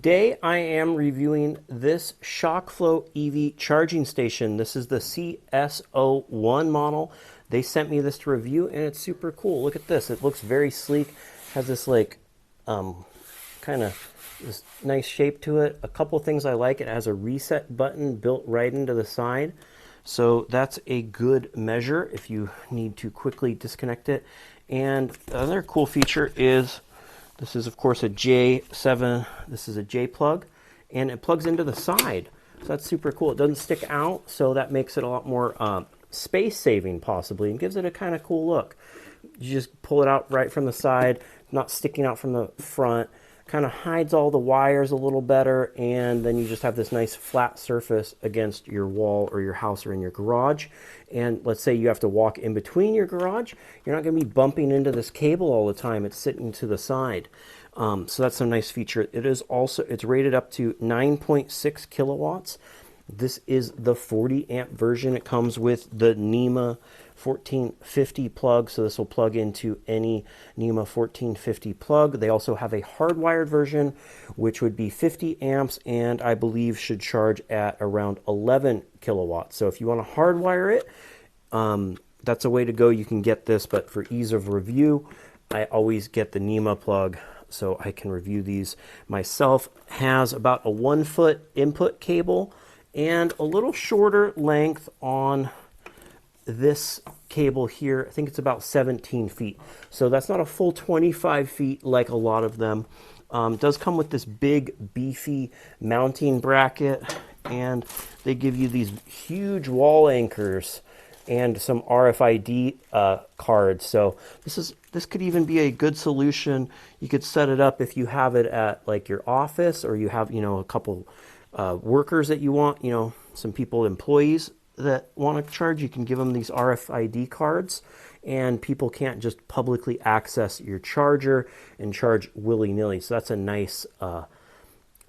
Today I am reviewing this ShockFlo EV charging station. This is the CS01 model. They sent me this to review and it's super cool. Look at this. It looks very sleek. Has this kind of this nice shape to it. A couple things I like. It has a reset button built right into the side. So that's a good measure if you need to quickly disconnect it. And another cool feature is this is, of course, a J7. This is a J plug, and it plugs into the side. So that's super cool. It doesn't stick out, so that makes it a lot more space-saving, possibly, and gives it a kind of cool look. You just pull it out right from the side, not sticking out from the front. Kind of hides all the wires a little better, and then you just have this nice flat surface against your wall or your house or in your garage. And let's say you have to walk in between your garage, you're not going to be bumping into this cable all the time. It's sitting to the side. So that's a nice feature. It's rated up to 9.6 kilowatts. This is the 40 amp version. It comes with the NEMA 1450 plug, so this will plug into any NEMA 1450 plug. They also have a hardwired version, which would be 50 amps, and I believe should charge at around 11 kilowatts. So if you want to hardwire it, that's a way to go. You can get this, but for ease of review, I always get the NEMA plug so I can review these myself. Has about a 1 foot input cable and a little shorter length on this cable here. I think it's about 17 feet. So that's not a full 25 feet like a lot of them. It does come with this big beefy mounting bracket, and they give you these huge wall anchors and some RFID cards. So this could even be a good solution. You could set it up if you have it at like your office, or you have, a couple workers that you want, some people, employees that want to charge. You can give them these RFID cards, and people can't just publicly access your charger and charge willy-nilly. So that's a nice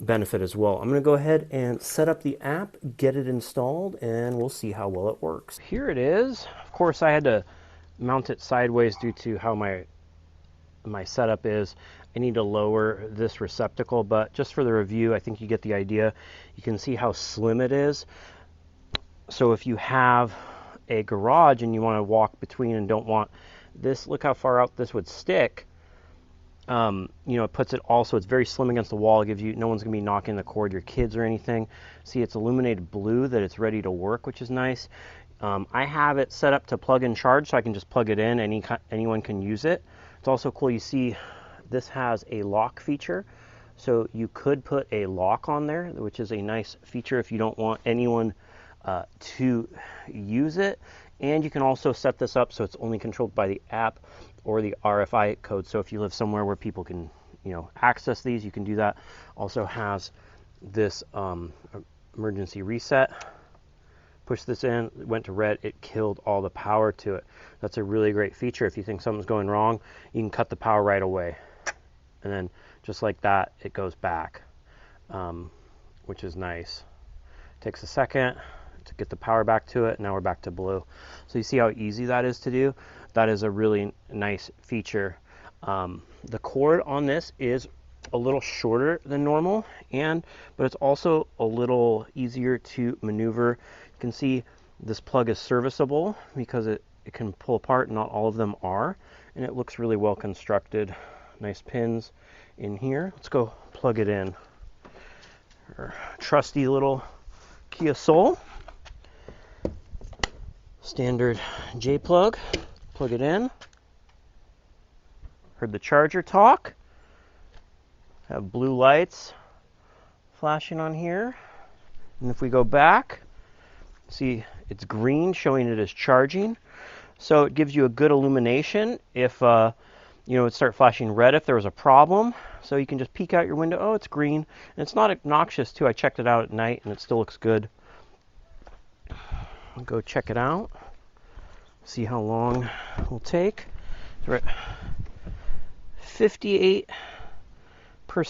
benefit as well. I'm going to go ahead and set up the app, get it installed, and we'll see how well it works. Here it is. Of course, I had to mount it sideways due to how my setup is. I need to lower this receptacle, but just for the review, I think you get the idea. You can see how slim it is. So if you have a garage and you want to walk between and don't want this, look how far out this would stick. It puts it also, it's very slim against the wall. It gives you, no one's going to be knocking the cord, your kids or anything. See, it's illuminated blue, that it's ready to work, which is nice. I have it set up to plug and charge, so I can just plug it in. Anyone can use it. It's also cool. You see, this has a lock feature. So you could put a lock on there, which is a nice feature if you don't want anyone to use it. And you can also set this up so it's only controlled by the app or the RFI code. So if you live somewhere where people can, access these, you can do that. Also has this emergency reset. Push this in, it went to red, it killed all the power to it. That's a really great feature. If you think something's going wrong, you can cut the power right away. And then just like that, it goes back, which is nice. Takes a second to get the power back to it. Now we're back to blue. So you see how easy that is to do? That is a really nice feature. The cord on this is a little shorter than normal, but it's also a little easier to maneuver. You can see this plug is serviceable because it can pull apart. Not all of them are, and it looks really well constructed. Nice pins in here. Let's go plug it in. Our trusty little Kia Soul. Standard J plug. Plug it in. Heard the charger talk. Have blue lights flashing on here. And if we go back, see it's green, showing it is charging. So it gives you a good illumination if it'd start flashing red if there was a problem. So you can just peek out your window. Oh, it's green. And it's not obnoxious too. I checked it out at night and it still looks good. I'll go check it out. See how long it will take. We're at 58%,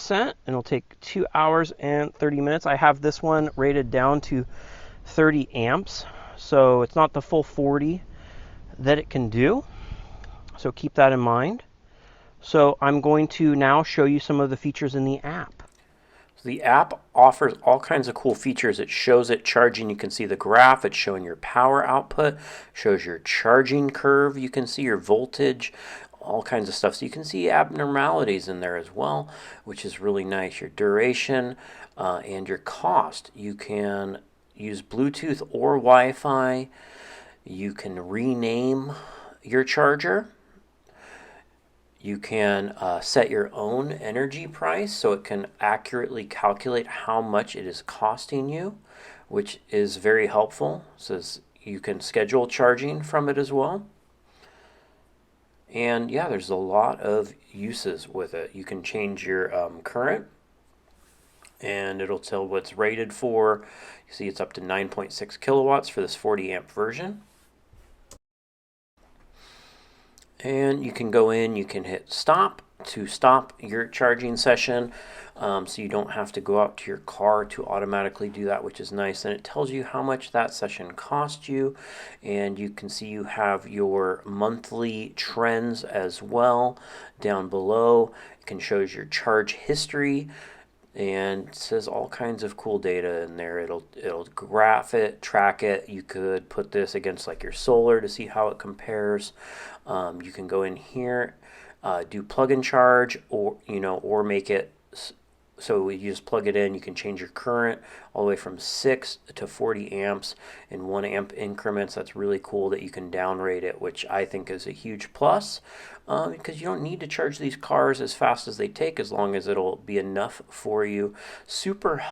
and it'll take 2 hours and 30 minutes. I have this one rated down to 30 amps, so it's not the full 40 that it can do. So keep that in mind. So I'm going to now show you some of the features in the app. The app offers all kinds of cool features. It shows it charging. You can see the graph. It's showing your power output, shows your charging curve. You can see your voltage, all kinds of stuff. So you can see abnormalities in there as well, which is really nice. Your duration and your cost. You can use Bluetooth or Wi-Fi. You can rename your charger. You can set your own energy price so it can accurately calculate how much it is costing you, which is very helpful. It says you can schedule charging from it as well. And yeah, there's a lot of uses with it. You can change your current, and it'll tell what it's rated for. You see it's up to 9.6 kilowatts for this 40 amp version. And you can go in, you can hit stop to stop your charging session, so you don't have to go out to your car to automatically do that, which is nice. And it tells you how much that session cost you, and you can see you have your monthly trends as well down below. It can show your charge history, and it says all kinds of cool data in there. It'll graph it, track it. You could put this against like your solar to see how it compares. You can go in here, do plug and charge, or make it so you just plug it in. You can change your current all the way from 6 to 40 amps in 1 amp increments. That's really cool that you can downrate it, which I think is a huge plus, because you don't need to charge these cars as fast as they take, as long as it'll be enough for you. Super